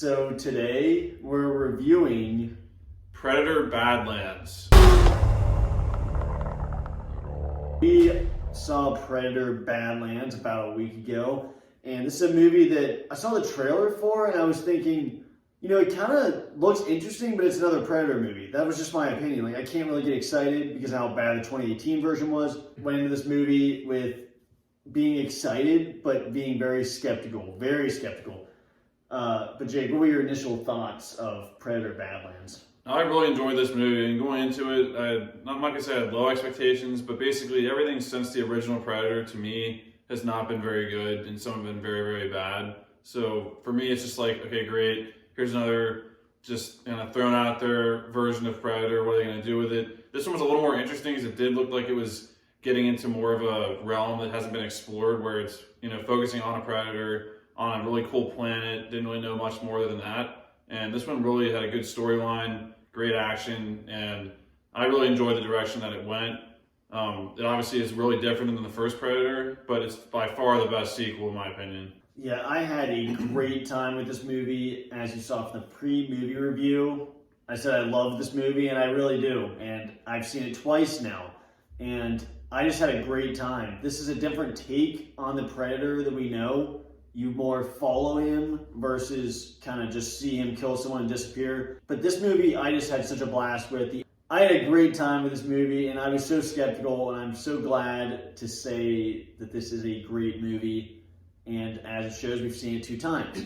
So today we're reviewing Predator Badlands. We saw Predator Badlands about a week ago, and this is a movie that I saw the trailer for, and I was thinking, it kind of looks interesting, but it's another Predator movie. That was just my opinion. Like, I can't really get excited because of how bad the 2018 version was. Went into this movie with being excited, but being very skeptical, very skeptical. But Jake, what were your initial thoughts of Predator Badlands? I really enjoyed this movie, and going into it, I'm not gonna say I had low expectations, but basically everything since the original Predator to me has not been very good, and some have been very, very bad. So for me, it's just like, okay, great. Here's another just kind of thrown out there version of Predator. What are they gonna do with it? This one was a little more interesting because it did look like it was getting into more of a realm that hasn't been explored, where it's focusing on a predator on a really cool planet. Didn't really know much more than that. And this one really had a good storyline, great action, and I really enjoyed the direction that it went. It obviously is really different than the first Predator, but it's by far the best sequel in my opinion. Yeah, I had a great time with this movie. As you saw from the pre-movie review, I said I love this movie, and I really do. And I've seen it twice now, and I just had a great time. This is a different take on the Predator that we know. You more follow him versus kind of just see him kill someone and disappear. But this movie, I just had such a blast with. I had a great time with this movie, and I was so skeptical, and I'm so glad to say that this is a great movie. And as it shows, we've seen it 2 times.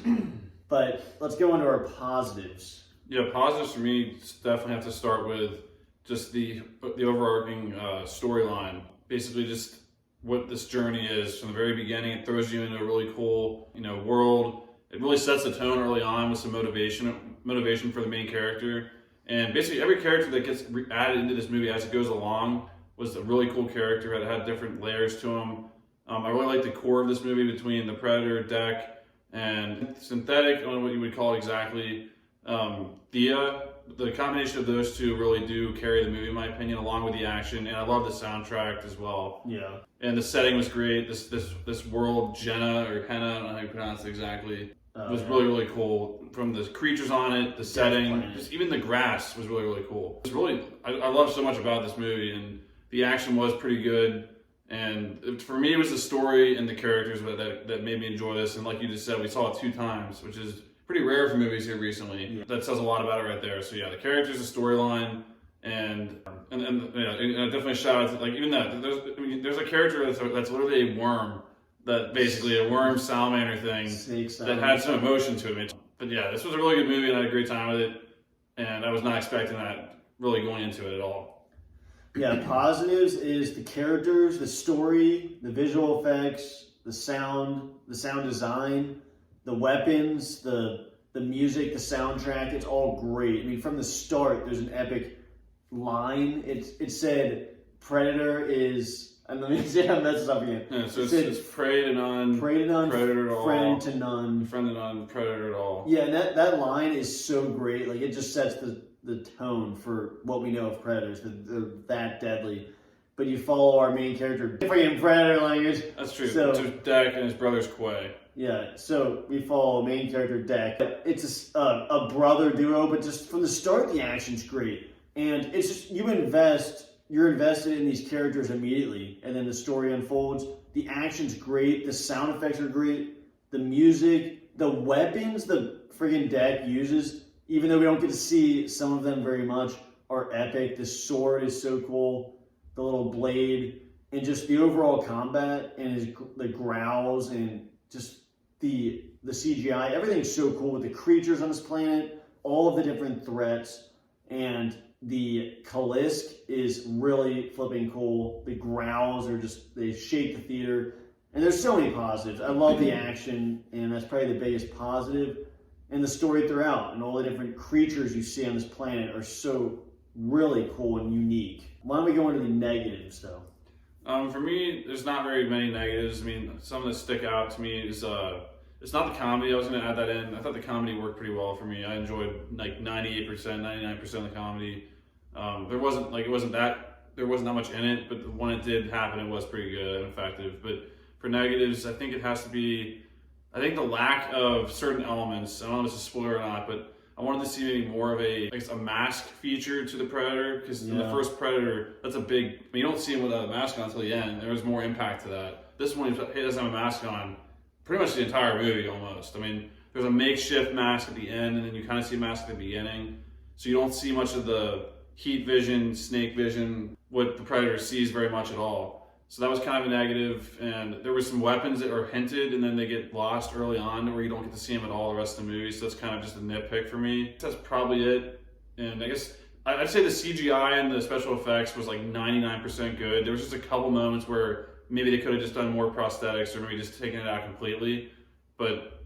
But let's go into our positives. Yeah, positives for me definitely have to start with just the overarching storyline. Basically, just what this journey is from the very beginning. It throws you into a really cool, world. It really sets the tone early on with some motivation for the main character. And basically every character that gets added into this movie as it goes along was a really cool character. It had different layers to them. I really like the core of this movie between the Predator, Deck, and Synthetic. I don't know what you would call it exactly. Thea. The combination of those two really do carry the movie, in my opinion, along with the action, and I love the soundtrack as well. Yeah. And the setting was great. This world, Jenna or Henna, I don't know how you pronounce it exactly, was really, really cool. From the creatures on it, the setting, just even the grass was really, really cool. It's really, I love so much about this movie, and the action was pretty good. And for me, it was the story and the characters that made me enjoy this. And like you just said, we saw it 2 times, which is pretty rare for movies here recently. Yeah. That says a lot about it right there. So yeah, the characters, the storyline, and definitely shout out to, like, even that. There's a character that's literally a worm, a worm salamander thing that had some emotion to it. But yeah, this was a really good movie, and I had a great time with it. And I was not expecting that really going into it at all. Yeah, positives is the characters, the story, the visual effects, the sound design, the weapons, the music, the soundtrack. It's all great. I mean, from the start, there's an epic line. It said Predator is, and let me see how I mess this up again. Yeah, so it's prey to none, predator at all, friend to none, predator at all. Yeah, and that line is so great. Like, it just sets the tone for what we know of predators. They're that deadly. But you follow our main character, freaking predator language. That's true. So Deck and his brother's Quay. Yeah, so we follow main character Deck. It's a brother duo, but just from the start, the action's great. And it's just, you're invested in these characters immediately, and then the story unfolds. The action's great, the sound effects are great, the music, the weapons the friggin' Deck uses, even though we don't get to see some of them very much, are epic. The sword is so cool, the little blade, and just the overall combat and the growls and just the CGI. Everything's so cool with the creatures on this planet, all of the different threats, and the Kalisk is really flipping cool. The growls are just, they shake the theater. And there's so many positives. I love the action, and that's probably the biggest positive. And the story throughout, and all the different creatures you see on this planet are so really cool and unique. Why don't we go into the negatives, though? For me, there's not very many negatives. I mean, some that stick out to me is it's not the comedy. I was going to add that in. I thought the comedy worked pretty well for me. I enjoyed like 98%, 99% of the comedy. There wasn't that much in it, but when it did happen, it was pretty good and effective. But for negatives, I think it has to be I think the lack of certain elements, I don't know if it's a spoiler or not, but I wanted to see maybe more of a mask feature to the Predator, because in the first Predator, that's a big, I mean, you don't see him without a mask on until the end. There was more impact to that. This one, he doesn't have a mask on pretty much the entire movie almost. I mean, there's a makeshift mask at the end, and then you kind of see a mask at the beginning. So you don't see much of the heat vision, snake vision, what the Predator sees very much at all. So that was kind of a negative, and there were some weapons that are hinted and then they get lost early on where you don't get to see them at all the rest of the movie, so that's kind of just a nitpick for me. That's probably it. And I guess I'd say the CGI and the special effects was like 99% good. There was just a couple moments where maybe they could have just done more prosthetics or maybe just taken it out completely. But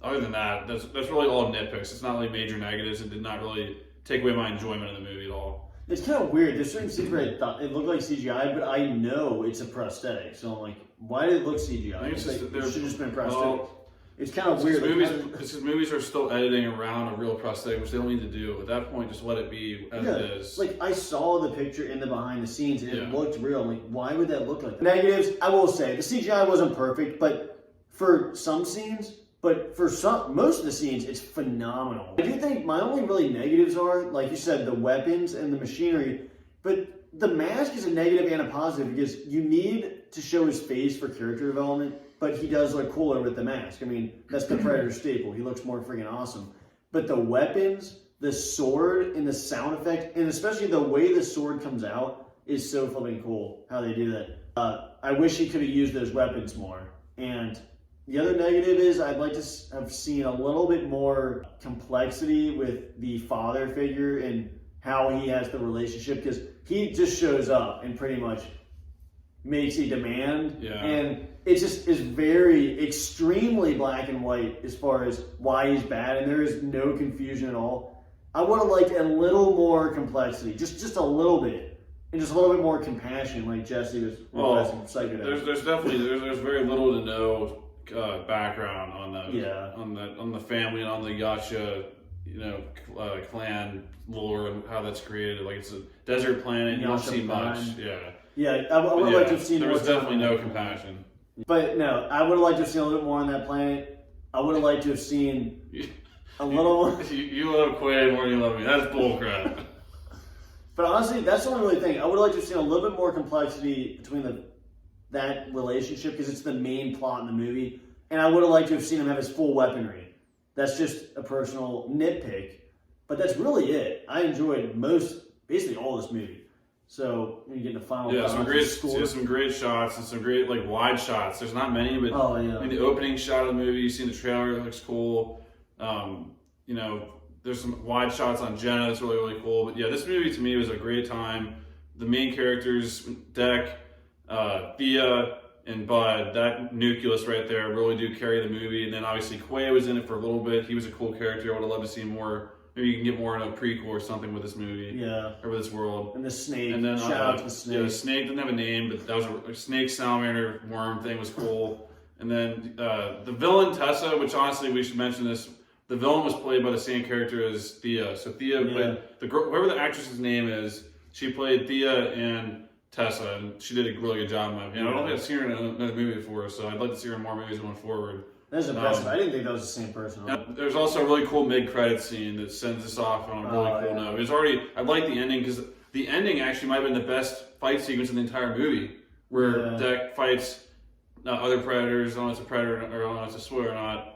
other than that, that's really all nitpicks. It's not like major negatives. It did not really take away my enjoyment of the movie at all. It's kind of weird. There's certain scenes where I thought it looked like CGI, but I know it's a prosthetic. So I'm like, why did it look CGI? It should have just been prosthetic. Well, it's kind of weird. Because movies are still editing around a real prosthetic, which they don't need to do. At that point, just let it be as it is. Like, I saw the picture in the behind the scenes, and it looked real. I'm like, why would that look like that? Negatives, I will say, the CGI wasn't perfect, but for some scenes, but for most of the scenes, it's phenomenal. I do think my only really negatives are, like you said, the weapons and the machinery, but the mask is a negative and a positive because you need to show his face for character development, but he does look cooler with the mask. I mean, that's the Predator staple. He looks more freaking awesome. But the weapons, the sword, and the sound effect, and especially the way the sword comes out is so flipping cool, how they do that. I wish he could have used those weapons more. And the other negative is I'd like to have seen a little bit more complexity with the father figure and how he has the relationship, because he just shows up and pretty much makes a demand. Yeah. And it just is very extremely black and white as far as why he's bad, and there is no confusion at all. I would have liked a little more complexity, just a little bit, and just a little bit more compassion, like Jesse was psyched out. There's definitely there's very little to know background on the family and on the Yacha, clan lore and how that's created. Like, it's a desert planet, you don't see much. Yeah, I would like to have seen there more. Was definitely no compassion. But no, I would have liked to have seen a little bit more on that planet. I would have liked to have seen a little more. You love Quaid more than you love me. That's bullcrap. But honestly, that's the only really thing. I would have liked to have seen a little bit more complexity between that relationship, because it's the main plot in the movie. And I would have liked to have seen him have his full weaponry. That's just a personal nitpick. But that's really it. I enjoyed basically all this movie. So when you get the final, some great shots and some great wide shots. There's not many, but I mean, the opening shot of the movie, you see in the trailer, it looks cool. There's some wide shots on Jenna that's really, really cool. But yeah, this movie to me was a great time. The main characters, Deck, Thea, and Bud, that nucleus right there really do carry the movie. And then obviously Quay was in it for a little bit. He was a cool character. I would have loved to see more. Maybe you can get more in a prequel or something with this movie. Yeah. Or with this world. And the snake. And then, shout out to the snake. Yeah, the snake didn't have a name, but that was a snake salamander worm thing was cool. And then the villain, Tessa, which honestly we should mention this, the villain was played by the same character as Thea. So Thea played, the girl, whoever the actress's name is, she played Thea and Tessa, and she did a really good job in my opinion. I don't think I've seen her in another movie before, so I'd like to see her in more movies going forward. That's impressive. I didn't think that was the same person. There's also a really cool mid-credit scene that sends us off on a really cool note. It was I like the ending, because the ending actually might have been the best fight sequence in the entire movie, where Deck fights other predators. I don't know if it's a predator or I don't know if it's a spoiler or not.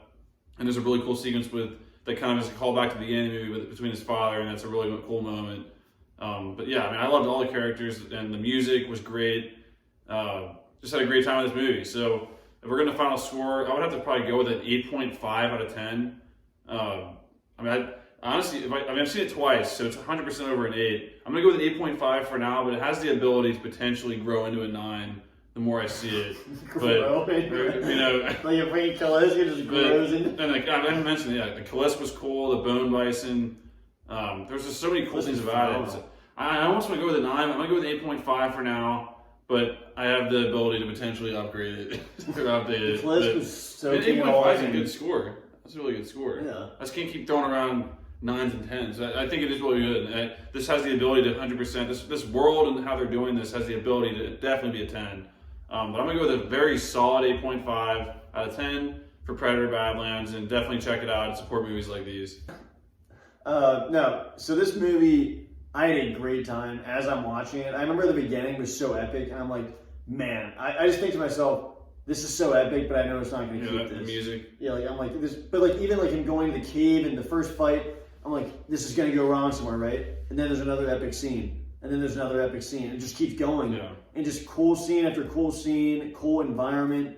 And there's a really cool sequence that kind of is a callback to the beginning of the movie between his father, and that's a really cool moment. But yeah, I mean, I loved all the characters, and the music was great. Just had a great time with this movie. So if we're going to final score, I would have to probably go with an 8.5 out of 10. Honestly, I've seen it twice, so it's 100% over an 8. I'm going to go with an 8.5 for now, but it has the ability to potentially grow into a 9 the more I see it. But, like your brain Callisto just grows in. And I haven't mentioned the Callisto was cool, the Bone Bison. There's just so many cool things about it. I almost want to go with a 9. I'm going to go with an 8.5 for now. But I have the ability to potentially upgrade it or update it. Callisto was so 8.5 is a good score. That's a really good score. Yeah. I just can't keep throwing around 9s and 10s. I think it is really good. This has the ability to 100%. This world and how they're doing this has the ability to definitely be a 10. But I'm going to go with a very solid 8.5 out of 10 for Predator Badlands, and definitely check it out and support movies like these. No, so this movie, I had a great time as I'm watching it. I remember the beginning was so epic, and I'm like, man, I just think to myself, this is so epic, but I know it's not going to keep this. The music. Yeah, like I'm like this, but like even like him going to the cave in the first fight, I'm like, this is going to go wrong somewhere, right? And then there's another epic scene, and then there's another epic scene, and it just keeps going. Yeah. And just cool scene after cool scene, cool environment,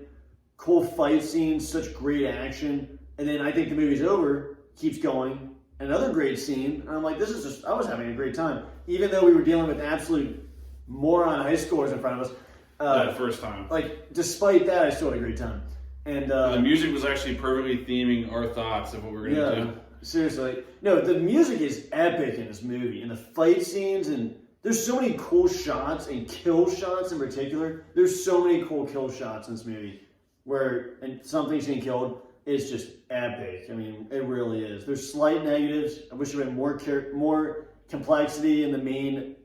cool fight scenes, such great action, and then I think the movie's over, keeps going. Another great scene, and I'm like, this is just, I was having a great time. Even though we were dealing with absolute moron high schoolers in front of us. That first time. Like, despite that, I still had a great time. And the music was actually perfectly theming our thoughts of what we were going to do. Seriously. No, the music is epic in this movie. And the fight scenes, and there's so many cool shots, and kill shots in particular. There's so many cool kill shots in this movie where and something's getting killed. It's just epic. I mean, it really is. There's slight negatives. I wish there had more complexity in the main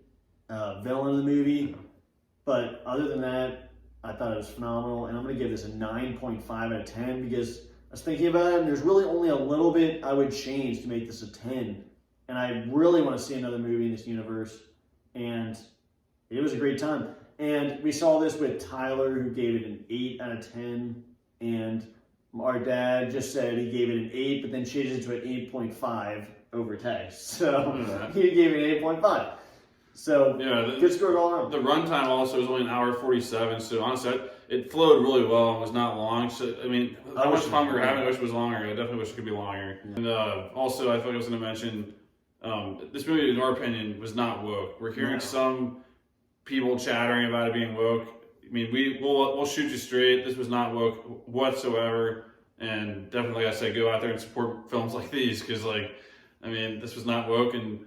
villain of the movie. But other than that, I thought it was phenomenal. And I'm going to give this a 9.5 out of 10 because I was thinking about it, and there's really only a little bit I would change to make this a 10. And I really want to see another movie in this universe. And it was a great time. And we saw this with Tyler, who gave it an 8 out of 10. And our dad just said he gave it an 8, but then changed it to an 8.5 over text. So he gave it an 8.5. So yeah, good score all around. The runtime also was only an hour 47, so honestly, it flowed really well and was not long. So I mean, how much fun we were having, I wish it was longer. I definitely wish it could be longer. Yeah. And also, I thought I was going to mention, this movie, in our opinion, was not woke. We're hearing some people chattering about it being woke. I mean, we'll shoot you straight. This was not woke whatsoever, and definitely, like I said, go out there and support films like these because, like, I mean, this was not woke, and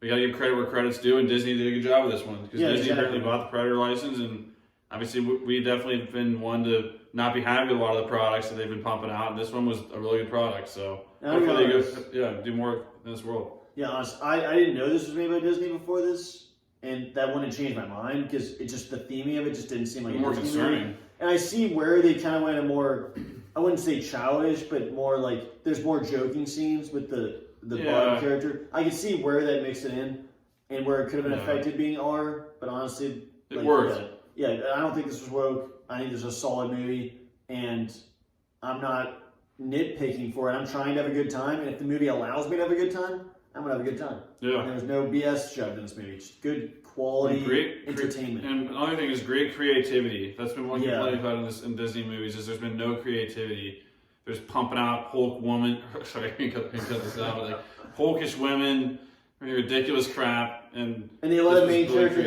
we gotta give credit where credit's due. And Disney did a good job with this one because Disney apparently bought the Predator license, and obviously we definitely have been one to not be happy with a lot of the products that they've been pumping out. And this one was a really good product, so hopefully they do more in this world. Yeah, honestly, I didn't know this was made by Disney before this. And that wouldn't change my mind because it just, the theming of it just didn't seem like more concerning. Movie. And I see where they kind of went a more, I wouldn't say childish, but more like there's more joking scenes with the Bud character. I can see where that mixed it in and where it could have been affected being R, but honestly, it worked. Yeah, I don't think this was woke. I think this is a solid movie, and I'm not nitpicking for it. I'm trying to have a good time, and if the movie allows me to have a good time, I'm gonna have a good time. Yeah. And there's no BS shoved in this movie. Just good quality entertainment. And another thing is great creativity. That's been one complaint about in Disney movies is there's been no creativity. There's pumping out Hulk woman. Sorry, I can cut this out. But like Hulkish women, ridiculous crap, and they let the main character.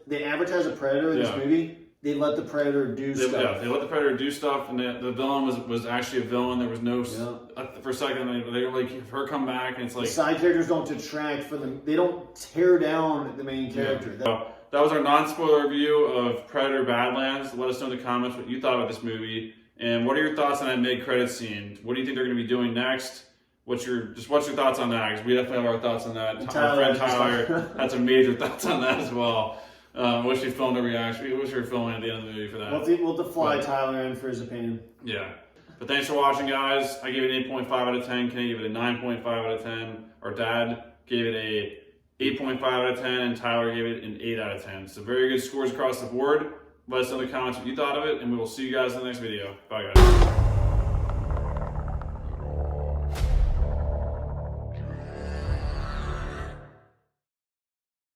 They advertise a Predator in this movie. They let the Predator do stuff. Yeah, they let the Predator do stuff, and the villain was actually a villain. There was no for a second they were like her come back, and it's like the side characters don't detract from them. They don't tear down the main character. Yeah. That was our non-spoiler review of Predator Badlands. Let us know in the comments what you thought about this movie, and what are your thoughts on that mid-credit scene? What do you think they're going to be doing next? What's your thoughts on that? Because we definitely have our thoughts on that. Our friend Tyler had some major thoughts on that as well. Wish we filmed a reaction. We wish we were filming at the end of the movie for that. We'll have to fly Tyler in for his opinion. Yeah. But thanks for watching, guys. I gave it an 8.5 out of 10. Kenny gave it a 9.5 out of 10. Our dad gave it a 8.5 out of 10. And Tyler gave it an 8 out of 10. So very good scores across the board. Let us know in the comments what you thought of it. And we will see you guys in the next video. Bye, guys.